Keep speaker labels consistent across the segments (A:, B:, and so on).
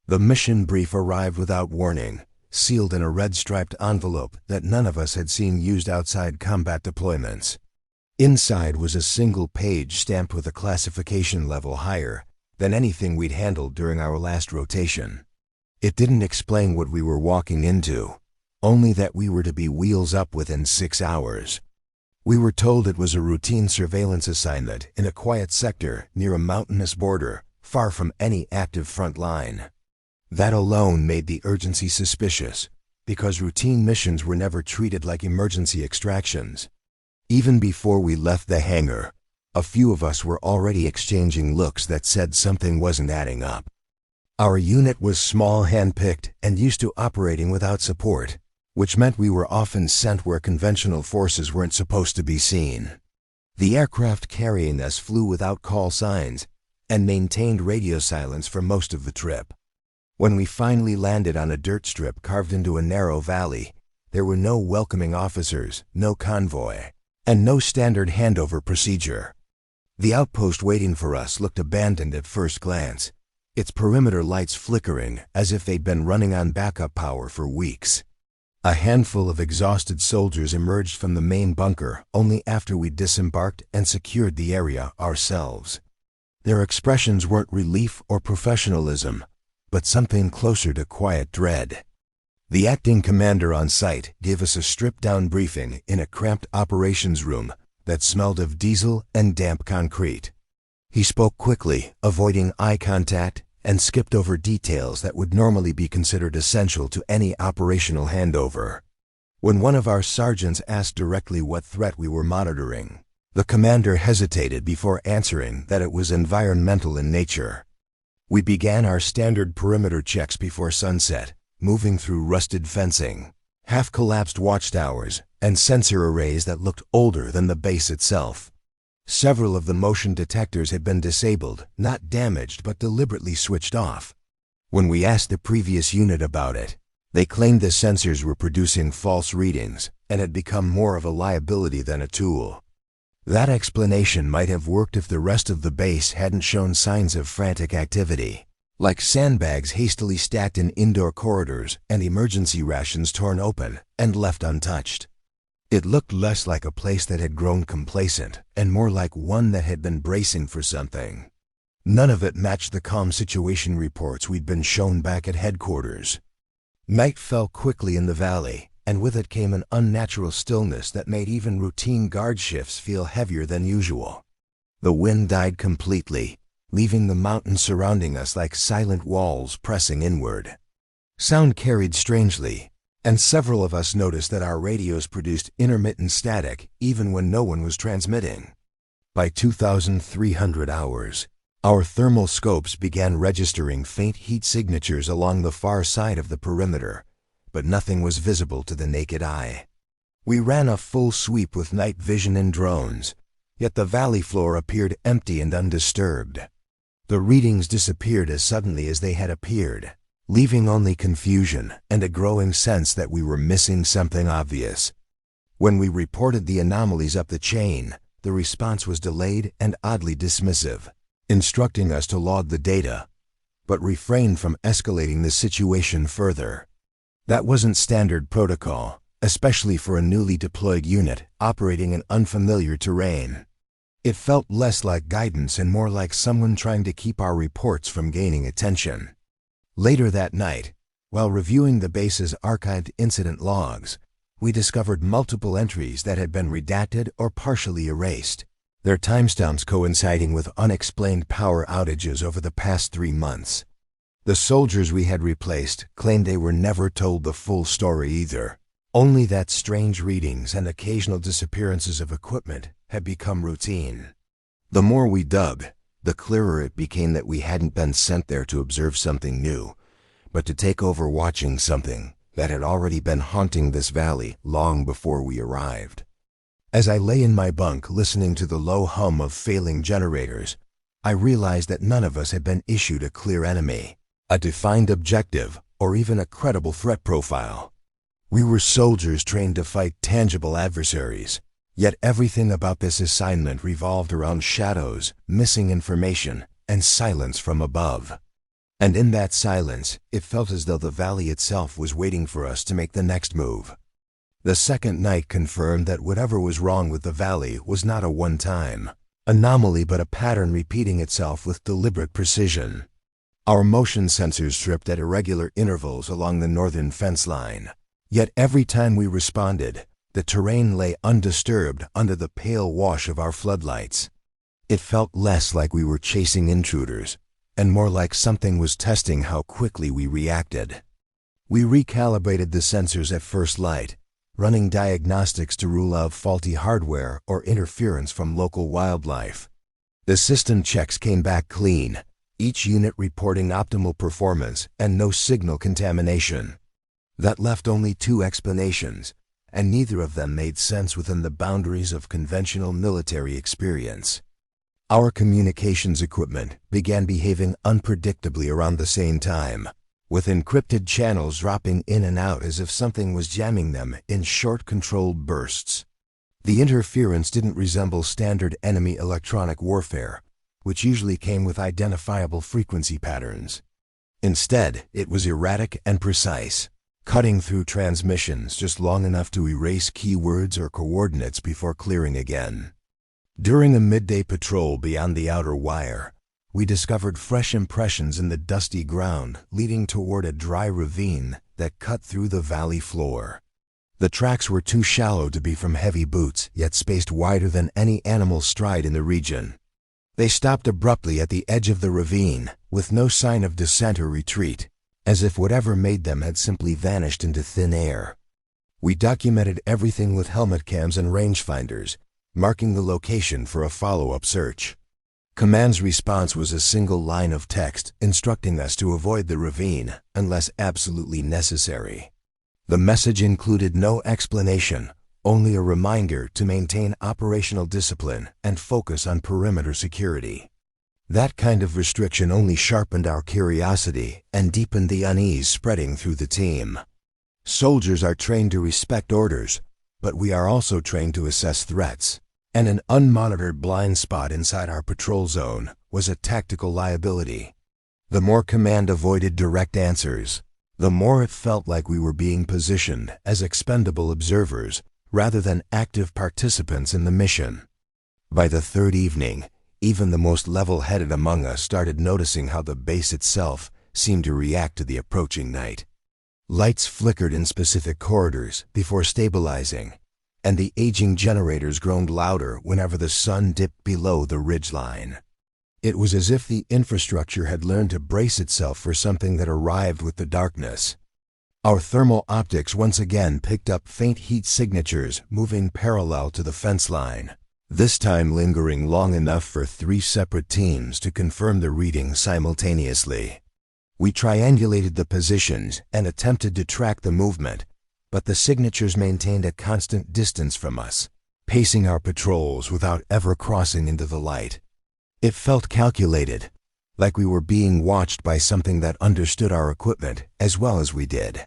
A: The mission brief arrived without warning, sealed in a red-striped envelope that none of us had seen used outside combat deployments. Inside was a single page stamped with a classification level higher than anything we'd handled during our last rotation. It didn't explain what we were walking into, only that we were to be wheels up within 6 hours. We were told it was a routine surveillance assignment in a quiet sector near a mountainous border, far from any active front line. That alone made the urgency suspicious, because routine missions were never treated like emergency extractions. Even before we left the hangar, a few of us were already exchanging looks that said something wasn't adding up. Our unit was small, hand-picked, and used to operating without support, which meant we were often sent where conventional forces weren't supposed to be seen. The aircraft carrying us flew without call signs and maintained radio silence for most of the trip. When we finally landed on a dirt strip carved into a narrow valley, there were no welcoming officers, no convoy, and no standard handover procedure. The outpost waiting for us looked abandoned at first glance, its perimeter lights flickering as if they'd been running on backup power for weeks. A handful of exhausted soldiers emerged from the main bunker only after we'd disembarked and secured the area ourselves. Their expressions weren't relief or professionalism, but something closer to quiet dread. The acting commander on site gave us a stripped-down briefing in a cramped operations room that smelled of diesel and damp concrete. He spoke quickly, avoiding eye contact, and skipped over details that would normally be considered essential to any operational handover. When one of our sergeants asked directly what threat we were monitoring, the commander hesitated before answering that it was environmental in nature. We began our standard perimeter checks before sunset, moving through rusted fencing, half-collapsed watchtowers, and sensor arrays that looked older than the base itself. Several of the motion detectors had been disabled, not damaged but deliberately switched off. When we asked the previous unit about it, they claimed the sensors were producing false readings and had become more of a liability than a tool. That explanation might have worked if the rest of the base hadn't shown signs of frantic activity, like sandbags hastily stacked in indoor corridors and emergency rations torn open and left untouched. It looked less like a place that had grown complacent and more like one that had been bracing for something. None of it matched the calm situation reports we'd been shown back at headquarters. Night fell quickly in the valley, and with it came an unnatural stillness that made even routine guard shifts feel heavier than usual. The wind died completely, leaving the mountains surrounding us like silent walls pressing inward. Sound carried strangely, and several of us noticed that our radios produced intermittent static even when no one was transmitting. By 2,300 hours, our thermal scopes began registering faint heat signatures along the far side of the perimeter, but nothing was visible to the naked eye. We ran a full sweep with night vision and drones, yet the valley floor appeared empty and undisturbed. The readings disappeared as suddenly as they had appeared, leaving only confusion and a growing sense that we were missing something obvious. When we reported the anomalies up the chain, the response was delayed and oddly dismissive, instructing us to log the data, but refrain from escalating the situation further. That wasn't standard protocol, especially for a newly deployed unit operating in unfamiliar terrain. It felt less like guidance and more like someone trying to keep our reports from gaining attention. Later that night, while reviewing the base's archived incident logs, we discovered multiple entries that had been redacted or partially erased, their timestamps coinciding with unexplained power outages over the past 3 months. The soldiers we had replaced claimed they were never told the full story either, only that strange readings and occasional disappearances of equipment had become routine. The more we dug, the clearer it became that we hadn't been sent there to observe something new, but to take over watching something that had already been haunting this valley long before we arrived. As I lay in my bunk listening to the low hum of failing generators, I realized that none of us had been issued a clear enemy, a defined objective, or even a credible threat profile. We were soldiers trained to fight tangible adversaries, yet everything about this assignment revolved around shadows, missing information, and silence from above. And in that silence, it felt as though the valley itself was waiting for us to make the next move. The second night confirmed that whatever was wrong with the valley was not a one-time anomaly but a pattern repeating itself with deliberate precision. Our motion sensors tripped at irregular intervals along the northern fence line. Yet every time we responded, the terrain lay undisturbed under the pale wash of our floodlights. It felt less like we were chasing intruders, and more like something was testing how quickly we reacted. We recalibrated the sensors at first light, running diagnostics to rule out faulty hardware or interference from local wildlife. The system checks came back clean, each unit reporting optimal performance and no signal contamination. That left only two explanations, and neither of them made sense within the boundaries of conventional military experience. Our communications equipment began behaving unpredictably around the same time, with encrypted channels dropping in and out as if something was jamming them in short, controlled bursts. The interference didn't resemble standard enemy electronic warfare, which usually came with identifiable frequency patterns. Instead, it was erratic and precise, cutting through transmissions just long enough to erase keywords or coordinates before clearing again. During a midday patrol beyond the outer wire, we discovered fresh impressions in the dusty ground leading toward a dry ravine that cut through the valley floor. The tracks were too shallow to be from heavy boots, yet spaced wider than any animal's stride in the region. They stopped abruptly at the edge of the ravine, with no sign of descent or retreat, as if whatever made them had simply vanished into thin air. We documented everything with helmet cams and rangefinders, marking the location for a follow-up search. Command's response was a single line of text instructing us to avoid the ravine unless absolutely necessary. The message included no explanation, only a reminder to maintain operational discipline and focus on perimeter security. That kind of restriction only sharpened our curiosity and deepened the unease spreading through the team. Soldiers are trained to respect orders, but we are also trained to assess threats. And an unmonitored blind spot inside our patrol zone was a tactical liability. The more command avoided direct answers, the more it felt like we were being positioned as expendable observers rather than active participants in the mission. By the third evening, even the most level-headed among us started noticing how the base itself seemed to react to the approaching night. Lights flickered in specific corridors before stabilizing, and the aging generators groaned louder whenever the sun dipped below the ridgeline. It was as if the infrastructure had learned to brace itself for something that arrived with the darkness. Our thermal optics once again picked up faint heat signatures moving parallel to the fence line, this time lingering long enough for 3 separate teams to confirm the reading simultaneously. We triangulated the positions and attempted to track the movement, but the signatures maintained a constant distance from us, pacing our patrols without ever crossing into the light. It felt calculated, like we were being watched by something that understood our equipment as well as we did.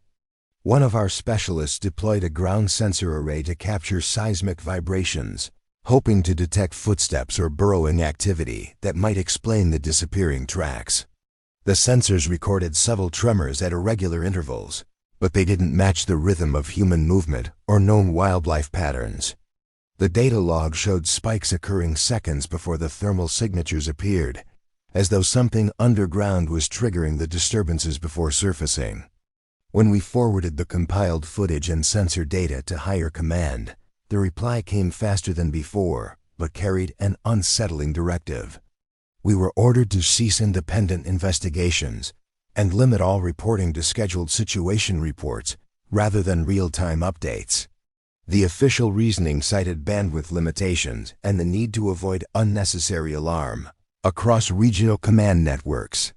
A: One of our specialists deployed a ground sensor array to capture seismic vibrations, hoping to detect footsteps or burrowing activity that might explain the disappearing tracks. The sensors recorded subtle tremors at irregular intervals, but they didn't match the rhythm of human movement or known wildlife patterns. The data log showed spikes occurring seconds before the thermal signatures appeared, as though something underground was triggering the disturbances before surfacing. When we forwarded the compiled footage and sensor data to higher command, the reply came faster than before, but carried an unsettling directive. We were ordered to cease independent investigations and limit all reporting to scheduled situation reports rather than real-time updates. The official reasoning cited bandwidth limitations and the need to avoid unnecessary alarm across regional command networks.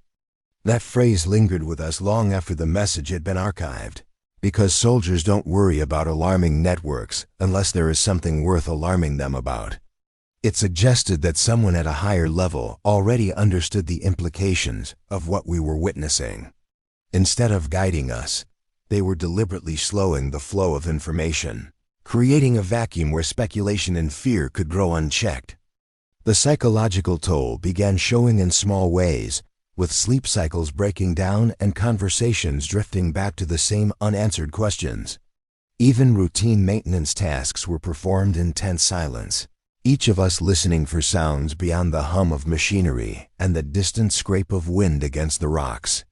A: That phrase lingered with us long after the message had been archived, because soldiers don't worry about alarming networks unless there is something worth alarming them about. It suggested that someone at a higher level already understood the implications of what we were witnessing. Instead of guiding us, they were deliberately slowing the flow of information, creating a vacuum where speculation and fear could grow unchecked. The psychological toll began showing in small ways, with sleep cycles breaking down and conversations drifting back to the same unanswered questions. Even routine maintenance tasks were performed in tense silence, each of us listening for sounds beyond the hum of machinery and the distant scrape of wind against the rocks.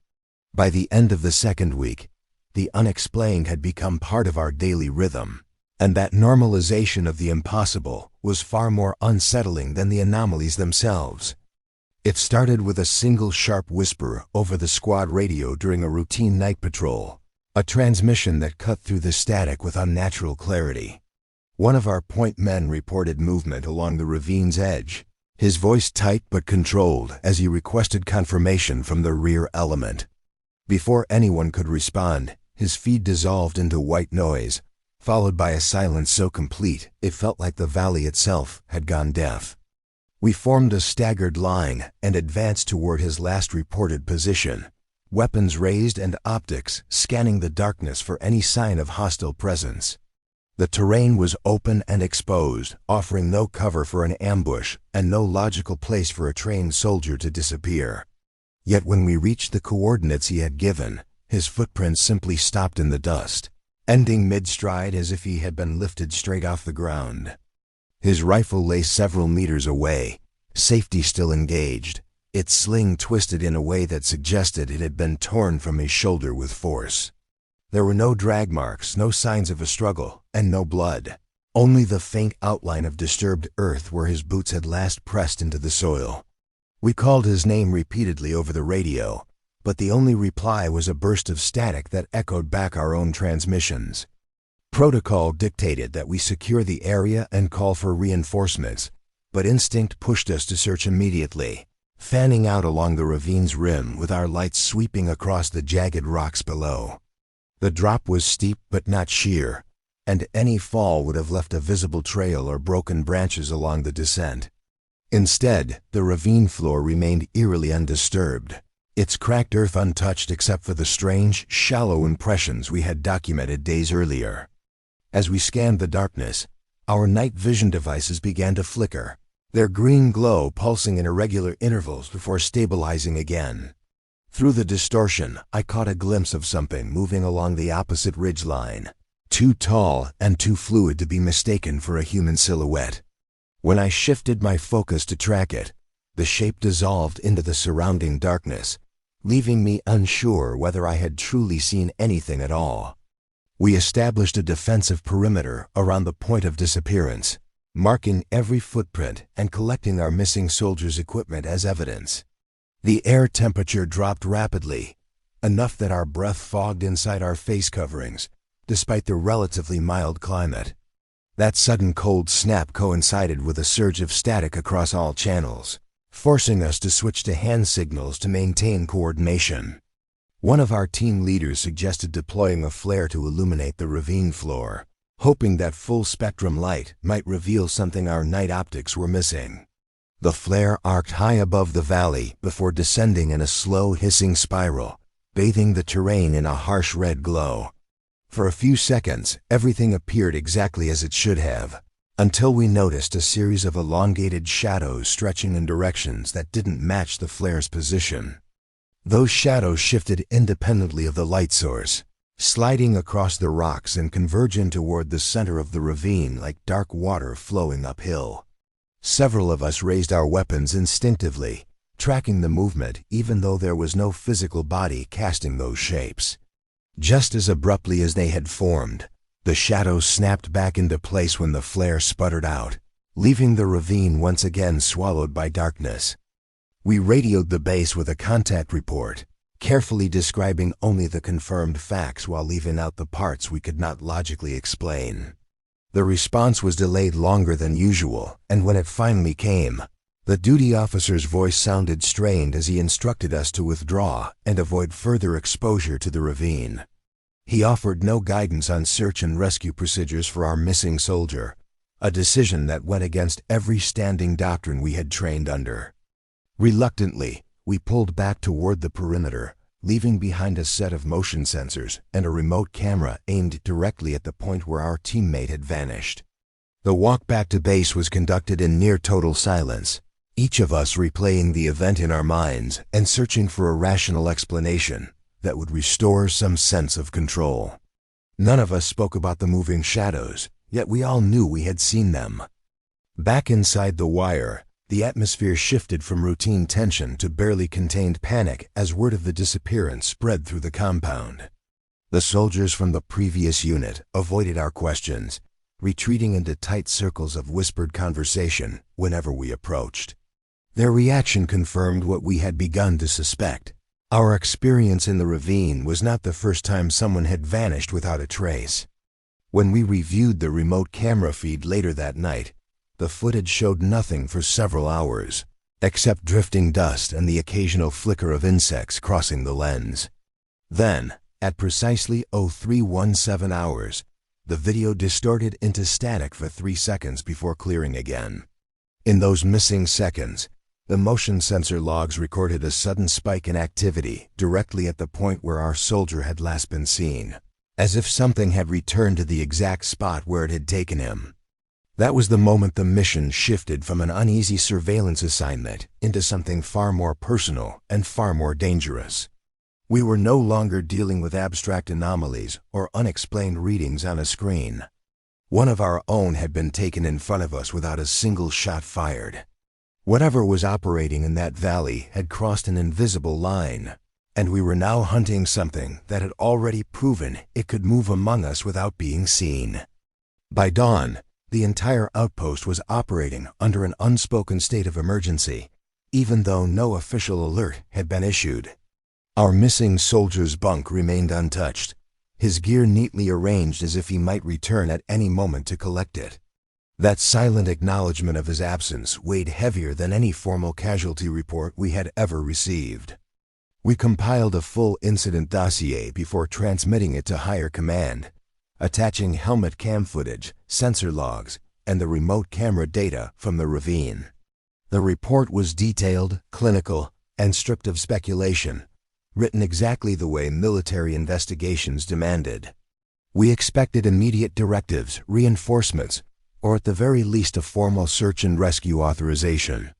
A: By the end of the second week, the unexplained had become part of our daily rhythm, and that normalization of the impossible was far more unsettling than the anomalies themselves. It started with a single sharp whisper over the squad radio during a routine night patrol, a transmission that cut through the static with unnatural clarity. One of our point men reported movement along the ravine's edge, his voice tight but controlled as he requested confirmation from the rear element. Before anyone could respond, his feed dissolved into white noise, followed by a silence so complete it felt like the valley itself had gone deaf. We formed a staggered line and advanced toward his last reported position, weapons raised and optics scanning the darkness for any sign of hostile presence. The terrain was open and exposed, offering no cover for an ambush and no logical place for a trained soldier to disappear. Yet when we reached the coordinates he had given, his footprints simply stopped in the dust, ending mid-stride as if he had been lifted straight off the ground. His rifle lay several meters away, safety still engaged, its sling twisted in a way that suggested it had been torn from his shoulder with force. There were no drag marks, no signs of a struggle, and no blood, only the faint outline of disturbed earth where his boots had last pressed into the soil. We called his name repeatedly over the radio, but the only reply was a burst of static that echoed back our own transmissions. Protocol dictated that we secure the area and call for reinforcements, but instinct pushed us to search immediately, fanning out along the ravine's rim with our lights sweeping across the jagged rocks below. The drop was steep but not sheer, and any fall would have left a visible trail or broken branches along the descent. Instead, the ravine floor remained eerily undisturbed, its cracked earth untouched except for the strange, shallow impressions we had documented days earlier. As we scanned the darkness, our night vision devices began to flicker, their green glow pulsing in irregular intervals before stabilizing again. Through the distortion, I caught a glimpse of something moving along the opposite ridgeline, too tall and too fluid to be mistaken for a human silhouette. When I shifted my focus to track it, the shape dissolved into the surrounding darkness, leaving me unsure whether I had truly seen anything at all. We established a defensive perimeter around the point of disappearance, marking every footprint and collecting our missing soldiers' equipment as evidence. The air temperature dropped rapidly, enough that our breath fogged inside our face coverings, despite the relatively mild climate. That sudden cold snap coincided with a surge of static across all channels, forcing us to switch to hand signals to maintain coordination. One of our team leaders suggested deploying a flare to illuminate the ravine floor, hoping that full-spectrum light might reveal something our night optics were missing. The flare arced high above the valley before descending in a slow, hissing spiral, bathing the terrain in a harsh red glow. For a few seconds, everything appeared exactly as it should have, until we noticed a series of elongated shadows stretching in directions that didn't match the flare's position. Those shadows shifted independently of the light source, sliding across the rocks and converging toward the center of the ravine like dark water flowing uphill. Several of us raised our weapons instinctively, tracking the movement even though there was no physical body casting those shapes. Just as abruptly as they had formed, the shadows snapped back into place when the flare sputtered out, leaving the ravine once again swallowed by darkness. We radioed the base with a contact report, carefully describing only the confirmed facts while leaving out the parts we could not logically explain. The response was delayed longer than usual, and when it finally came, the duty officer's voice sounded strained as he instructed us to withdraw and avoid further exposure to the ravine. He offered no guidance on search and rescue procedures for our missing soldier, a decision that went against every standing doctrine we had trained under. Reluctantly, we pulled back toward the perimeter, leaving behind a set of motion sensors and a remote camera aimed directly at the point where our teammate had vanished. The walk back to base was conducted in near total silence, each of us replaying the event in our minds and searching for a rational explanation that would restore some sense of control. None of us spoke about the moving shadows, yet we all knew we had seen them. Back inside the wire, the atmosphere shifted from routine tension to barely contained panic as word of the disappearance spread through the compound. The soldiers from the previous unit avoided our questions, retreating into tight circles of whispered conversation whenever we approached. Their reaction confirmed what we had begun to suspect. Our experience in the ravine was not the first time someone had vanished without a trace. When we reviewed the remote camera feed later that night, the footage showed nothing for several hours, except drifting dust and the occasional flicker of insects crossing the lens. Then, at precisely 0317 hours, the video distorted into static for 3 seconds before clearing again. In those missing seconds, the motion sensor logs recorded a sudden spike in activity directly at the point where our soldier had last been seen, as if something had returned to the exact spot where it had taken him. That was the moment the mission shifted from an uneasy surveillance assignment into something far more personal and far more dangerous. We were no longer dealing with abstract anomalies or unexplained readings on a screen. One of our own had been taken in front of us without a single shot fired. Whatever was operating in that valley had crossed an invisible line, and we were now hunting something that had already proven it could move among us without being seen. By dawn, the entire outpost was operating under an unspoken state of emergency, even though no official alert had been issued. Our missing soldier's bunk remained untouched, his gear neatly arranged as if he might return at any moment to collect it. That silent acknowledgement of his absence weighed heavier than any formal casualty report we had ever received. We compiled a full incident dossier before transmitting it to higher command, attaching helmet cam footage, sensor logs, and the remote camera data from the ravine. The report was detailed, clinical, and stripped of speculation, written exactly the way military investigations demanded. We expected immediate directives, reinforcements, or at the very least a formal search and rescue authorization.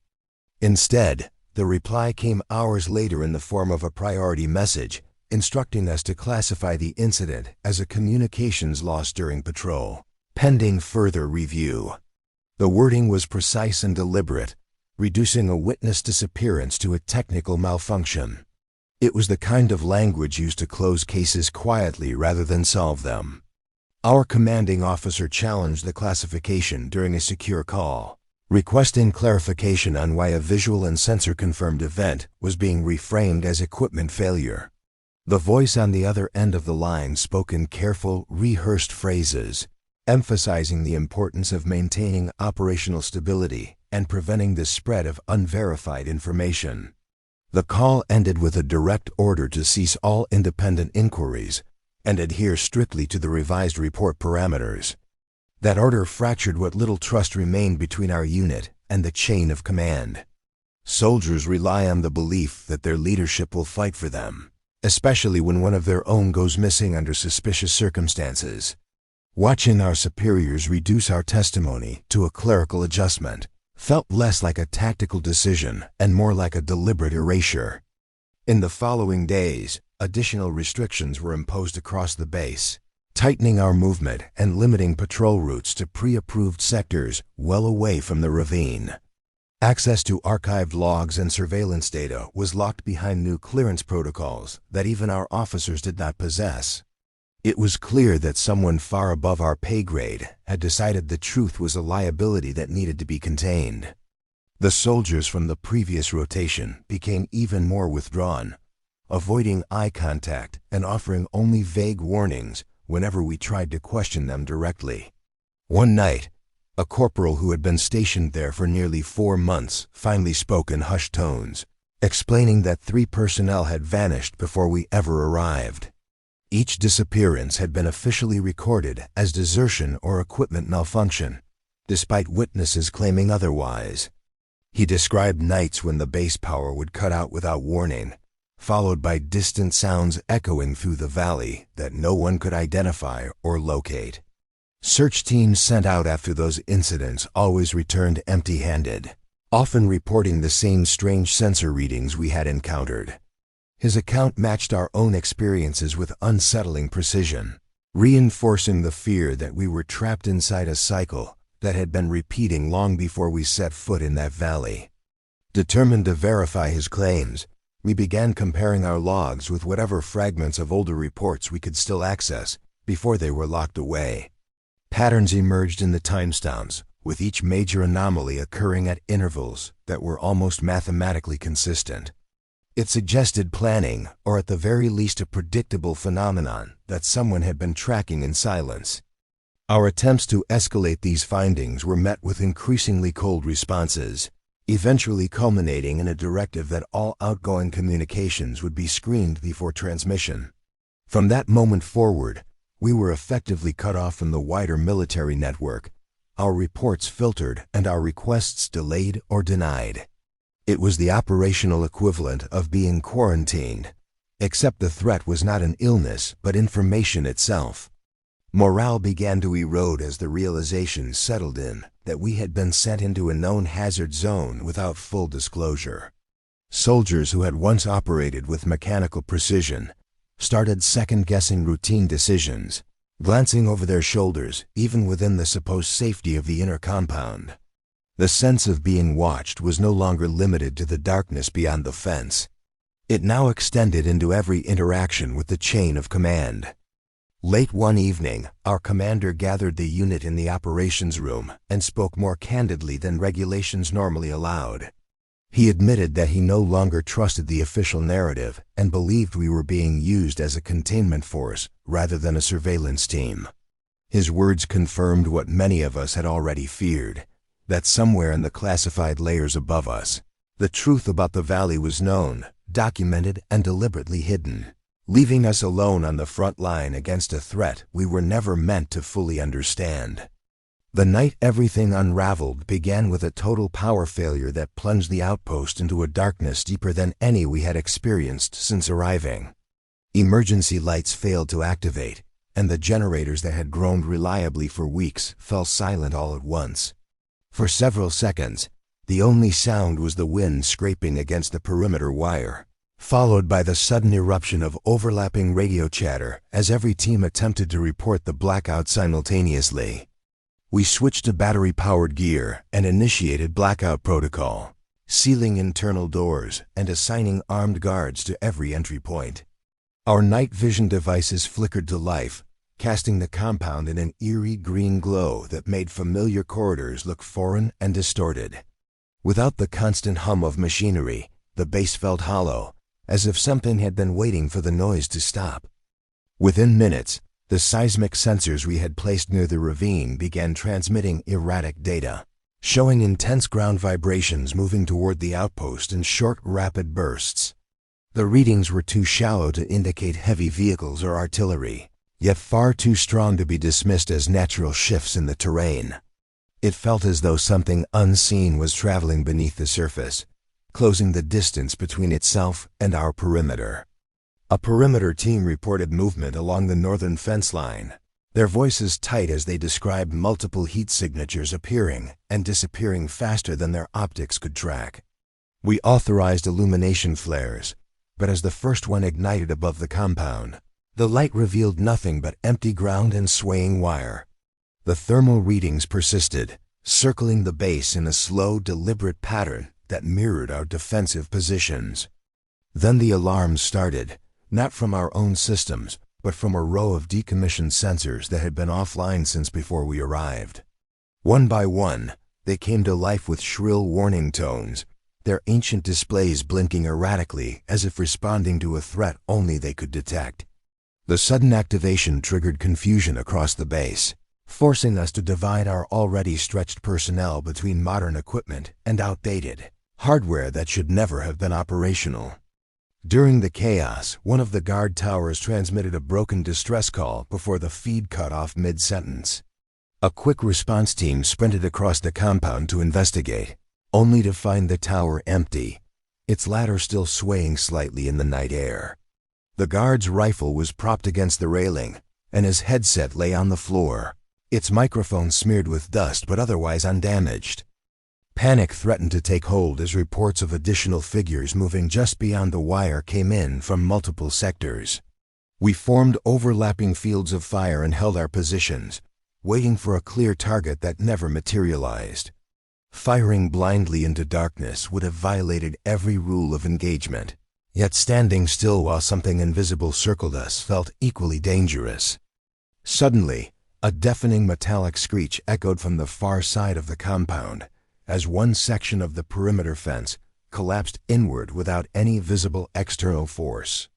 A: Instead, the reply came hours later in the form of a priority message, instructing us to classify the incident as a communications loss during patrol, pending further review. The wording was precise and deliberate, reducing a witness disappearance to a technical malfunction. It was the kind of language used to close cases quietly rather than solve them. Our commanding officer challenged the classification during a secure call, requesting clarification on why a visual and sensor-confirmed event was being reframed as equipment failure. The voice on the other end of the line spoke in careful, rehearsed phrases, emphasizing the importance of maintaining operational stability and preventing the spread of unverified information. The call ended with a direct order to cease all independent inquiries and adhere strictly to the revised report parameters. That order fractured what little trust remained between our unit and the chain of command. Soldiers rely on the belief that their leadership will fight for them, especially when one of their own goes missing under suspicious circumstances. Watching our superiors reduce our testimony to a clerical adjustment felt less like a tactical decision and more like a deliberate erasure. In the following days, additional restrictions were imposed across the base, tightening our movement and limiting patrol routes to pre-approved sectors well away from the ravine. Access to archived logs and surveillance data was locked behind new clearance protocols that even our officers did not possess. It was clear that someone far above our pay grade had decided the truth was a liability that needed to be contained. The soldiers from the previous rotation became even more withdrawn, avoiding eye contact and offering only vague warnings whenever we tried to question them directly. One night, a corporal who had been stationed there for nearly 4 months finally spoke in hushed tones, explaining that 3 personnel had vanished before we ever arrived. Each disappearance had been officially recorded as desertion or equipment malfunction, despite witnesses claiming otherwise. He described nights when the base power would cut out without warning, followed by distant sounds echoing through the valley that no one could identify or locate. Search teams sent out after those incidents always returned empty-handed, often reporting the same strange sensor readings we had encountered. His account matched our own experiences with unsettling precision, reinforcing the fear that we were trapped inside a cycle that had been repeating long before we set foot in that valley. Determined to verify his claims, we began comparing our logs with whatever fragments of older reports we could still access before they were locked away. Patterns emerged in the timestamps, with each major anomaly occurring at intervals that were almost mathematically consistent. It suggested planning, or at the very least a predictable phenomenon that someone had been tracking in silence. Our attempts to escalate these findings were met with increasingly cold responses, eventually culminating in a directive that all outgoing communications would be screened before transmission. From that moment forward, we were effectively cut off from the wider military network, our reports filtered and our requests delayed or denied. It was the operational equivalent of being quarantined, except the threat was not an illness but information itself. Morale began to erode as the realization settled in that we had been sent into a known hazard zone without full disclosure. Soldiers who had once operated with mechanical precision started second-guessing routine decisions, glancing over their shoulders even within the supposed safety of the inner compound. The sense of being watched was no longer limited to the darkness beyond the fence. It now extended into every interaction with the chain of command. Late one evening, our commander gathered the unit in the operations room and spoke more candidly than regulations normally allowed. He admitted that he no longer trusted the official narrative and believed we were being used as a containment force rather than a surveillance team. His words confirmed what many of us had already feared, that somewhere in the classified layers above us, the truth about the valley was known, documented, and deliberately hidden, leaving us alone on the front line against a threat we were never meant to fully understand. The night everything unraveled began with a total power failure that plunged the outpost into a darkness deeper than any we had experienced since arriving. Emergency lights failed to activate, and the generators that had groaned reliably for weeks fell silent all at once. For several seconds, the only sound was the wind scraping against the perimeter wire, followed by the sudden eruption of overlapping radio chatter as every team attempted to report the blackout simultaneously. We switched to battery-powered gear and initiated blackout protocol, sealing internal doors and assigning armed guards to every entry point. Our night vision devices flickered to life, casting the compound in an eerie green glow that made familiar corridors look foreign and distorted. Without the constant hum of machinery, the base felt hollow, as if something had been waiting for the noise to stop. Within minutes, the seismic sensors we had placed near the ravine began transmitting erratic data, showing intense ground vibrations moving toward the outpost in short, rapid bursts. The readings were too shallow to indicate heavy vehicles or artillery, yet far too strong to be dismissed as natural shifts in the terrain. It felt as though something unseen was traveling beneath the surface, closing the distance between itself and our perimeter. A perimeter team reported movement along the northern fence line, their voices tight as they described multiple heat signatures appearing and disappearing faster than their optics could track. We authorized illumination flares, but as the first one ignited above the compound, the light revealed nothing but empty ground and swaying wire. The thermal readings persisted, circling the base in a slow, deliberate pattern that mirrored our defensive positions. Then the alarms started, not from our own systems, but from a row of decommissioned sensors that had been offline since before we arrived. One by one, they came to life with shrill warning tones, their ancient displays blinking erratically as if responding to a threat only they could detect. The sudden activation triggered confusion across the base, forcing us to divide our already stretched personnel between modern equipment and outdated hardware that should never have been operational. During the chaos, one of the guard towers transmitted a broken distress call before the feed cut off mid-sentence. A quick response team sprinted across the compound to investigate, only to find the tower empty, its ladder still swaying slightly in the night air. The guard's rifle was propped against the railing, and his headset lay on the floor, its microphone smeared with dust but otherwise undamaged. Panic threatened to take hold as reports of additional figures moving just beyond the wire came in from multiple sectors. We formed overlapping fields of fire and held our positions, waiting for a clear target that never materialized. Firing blindly into darkness would have violated every rule of engagement, yet standing still while something invisible circled us felt equally dangerous. Suddenly, a deafening metallic screech echoed from the far side of the compound, as one section of the perimeter fence collapsed inward without any visible external force.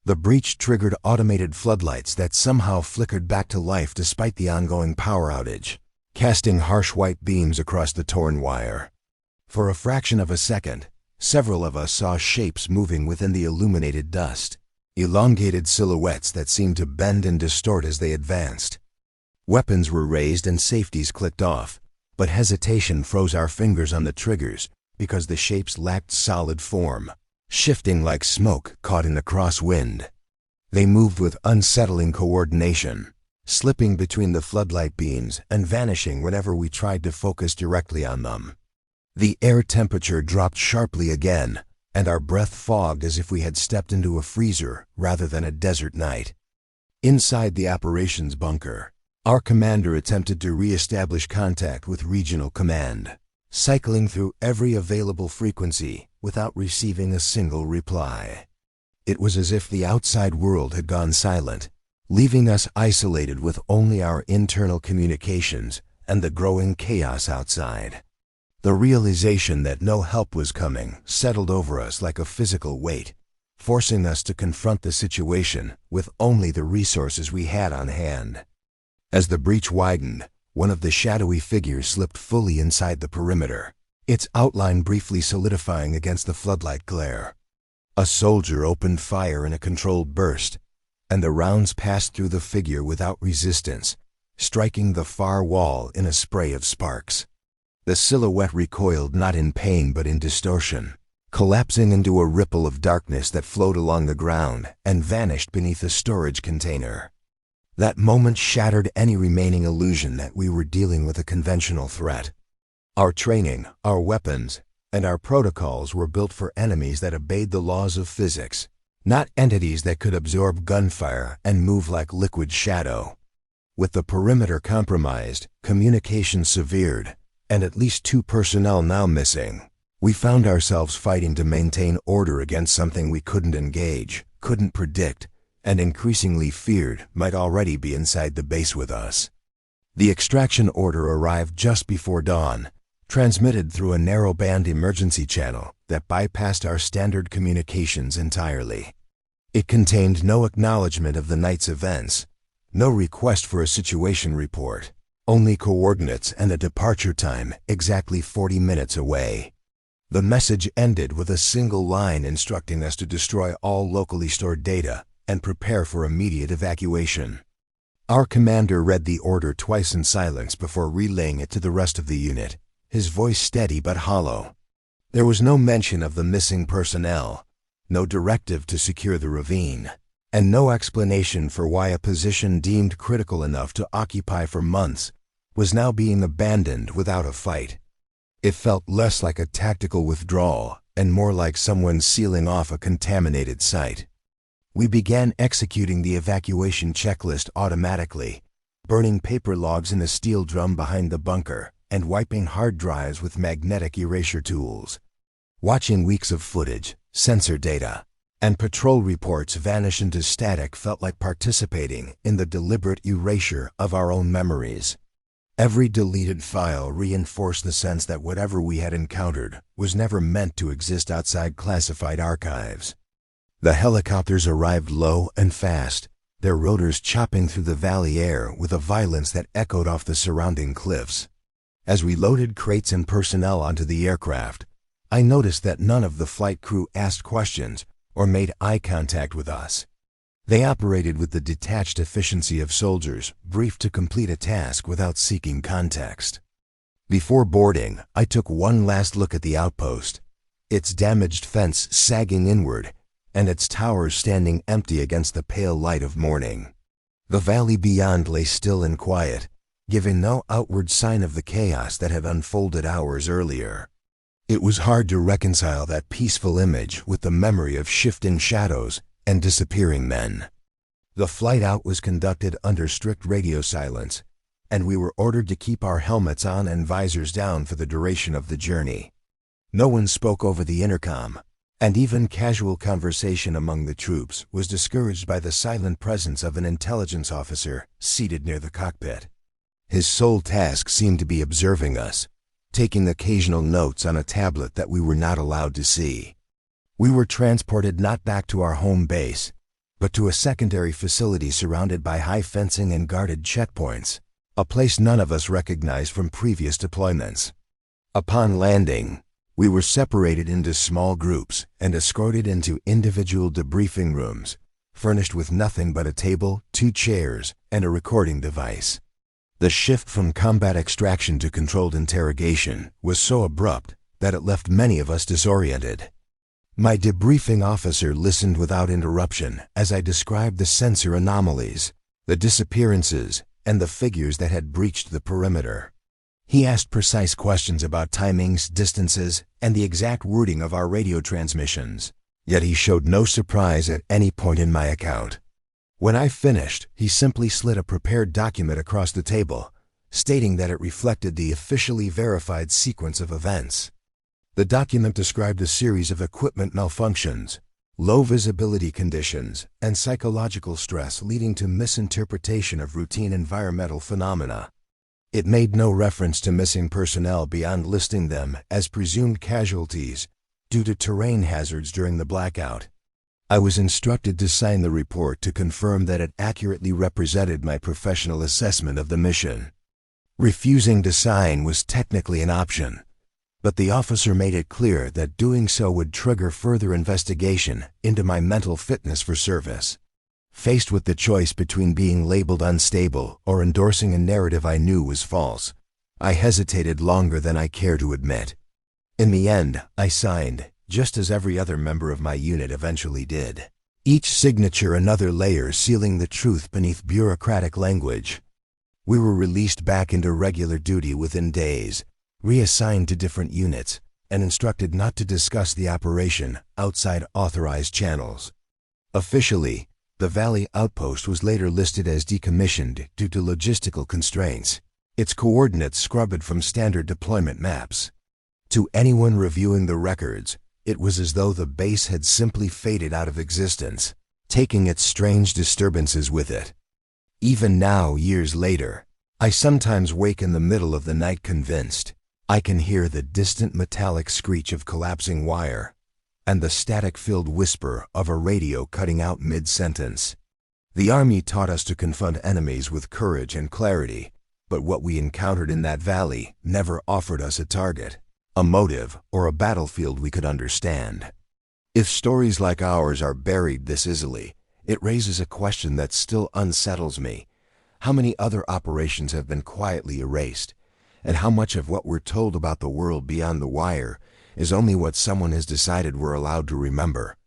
A: The breach triggered automated floodlights that somehow flickered back to life despite the ongoing power outage, casting harsh white beams across the torn wire. For a fraction of a second, several of us saw shapes moving within the illuminated dust, elongated silhouettes that seemed to bend and distort as they advanced. Weapons were raised and safeties clicked off, but hesitation froze our fingers on the triggers because the shapes lacked solid form, shifting like smoke caught in a crosswind. They moved with unsettling coordination, slipping between the floodlight beams and vanishing whenever we tried to focus directly on them. The air temperature dropped sharply again, and our breath fogged as if we had stepped into a freezer rather than a desert night. Inside the operations bunker, our commander attempted to re-establish contact with regional command, cycling through every available frequency without receiving a single reply. It was as if the outside world had gone silent, leaving us isolated with only our internal communications and the growing chaos outside. The realization that no help was coming settled over us like a physical weight, forcing us to confront the situation with only the resources we had on hand. As the breach widened, one of the shadowy figures slipped fully inside the perimeter, its outline briefly solidifying against the floodlight glare. A soldier opened fire in a controlled burst, and the rounds passed through the figure without resistance, striking the far wall in a spray of sparks. The silhouette recoiled not in pain but in distortion, collapsing into a ripple of darkness that flowed along the ground and vanished beneath a storage container. That moment shattered any remaining illusion that we were dealing with a conventional threat. Our training, our weapons, and our protocols were built for enemies that obeyed the laws of physics, not entities that could absorb gunfire and move like liquid shadow. With the perimeter compromised, communication severed, and at least 2 personnel now missing, we found ourselves fighting to maintain order against something we couldn't engage, couldn't predict, and increasingly feared might already be inside the base with us. The extraction order arrived just before dawn, transmitted through a narrow-band emergency channel that bypassed our standard communications entirely. It contained no acknowledgement of the night's events, no request for a situation report, only coordinates and a departure time exactly 40 minutes away. The message ended with a single line instructing us to destroy all locally stored data and prepare for immediate evacuation. Our commander read the order twice in silence before relaying it to the rest of the unit, his voice steady but hollow. There was no mention of the missing personnel, no directive to secure the ravine, and no explanation for why a position deemed critical enough to occupy for months was now being abandoned without a fight. It felt less like a tactical withdrawal and more like someone sealing off a contaminated site. We began executing the evacuation checklist automatically, burning paper logs in a steel drum behind the bunker and wiping hard drives with magnetic erasure tools. Watching weeks of footage, sensor data, and patrol reports vanish into static felt like participating in the deliberate erasure of our own memories. Every deleted file reinforced the sense that whatever we had encountered was never meant to exist outside classified archives. The helicopters arrived low and fast, their rotors chopping through the valley air with a violence that echoed off the surrounding cliffs. As we loaded crates and personnel onto the aircraft, I noticed that none of the flight crew asked questions or made eye contact with us. They operated with the detached efficiency of soldiers briefed to complete a task without seeking context. Before boarding, I took one last look at the outpost, its damaged fence sagging inward and its towers standing empty against the pale light of morning. The valley beyond lay still and quiet, giving no outward sign of the chaos that had unfolded hours earlier. It was hard to reconcile that peaceful image with the memory of shifting shadows and disappearing men. The flight out was conducted under strict radio silence, and we were ordered to keep our helmets on and visors down for the duration of the journey. No one spoke over the intercom, and even casual conversation among the troops was discouraged by the silent presence of an intelligence officer seated near the cockpit. His sole task seemed to be observing us, taking occasional notes on a tablet that we were not allowed to see. We were transported not back to our home base, but to a secondary facility surrounded by high fencing and guarded checkpoints, a place none of us recognized from previous deployments. Upon landing, we were separated into small groups and escorted into individual debriefing rooms, furnished with nothing but a table, 2 chairs, and a recording device. The shift from combat extraction to controlled interrogation was so abrupt that it left many of us disoriented. My debriefing officer listened without interruption as I described the sensor anomalies, the disappearances, and the figures that had breached the perimeter. He asked precise questions about timings, distances, and the exact wording of our radio transmissions, yet he showed no surprise at any point in my account. When I finished, he simply slid a prepared document across the table, stating that it reflected the officially verified sequence of events. The document described a series of equipment malfunctions, low visibility conditions, and psychological stress leading to misinterpretation of routine environmental phenomena. It made no reference to missing personnel beyond listing them as presumed casualties due to terrain hazards during the blackout. I was instructed to sign the report to confirm that it accurately represented my professional assessment of the mission. Refusing to sign was technically an option, but the officer made it clear that doing so would trigger further investigation into my mental fitness for service. Faced with the choice between being labeled unstable or endorsing a narrative I knew was false, I hesitated longer than I care to admit. In the end, I signed, just as every other member of my unit eventually did. Each signature another layer sealing the truth beneath bureaucratic language. We were released back into regular duty within days, reassigned to different units, and instructed not to discuss the operation outside authorized channels. Officially, the Valley Outpost was later listed as decommissioned due to logistical constraints, its coordinates scrubbed from standard deployment maps. To anyone reviewing the records, it was as though the base had simply faded out of existence, taking its strange disturbances with it. Even now, years later, I sometimes wake in the middle of the night convinced I can hear the distant metallic screech of collapsing wire and the static-filled whisper of a radio cutting out mid-sentence. The Army taught us to confront enemies with courage and clarity, but what we encountered in that valley never offered us a target, a motive, or a battlefield we could understand. If stories like ours are buried this easily, it raises a question that still unsettles me. How many other operations have been quietly erased? And how much of what we're told about the world beyond the wire is only what someone has decided we're allowed to remember?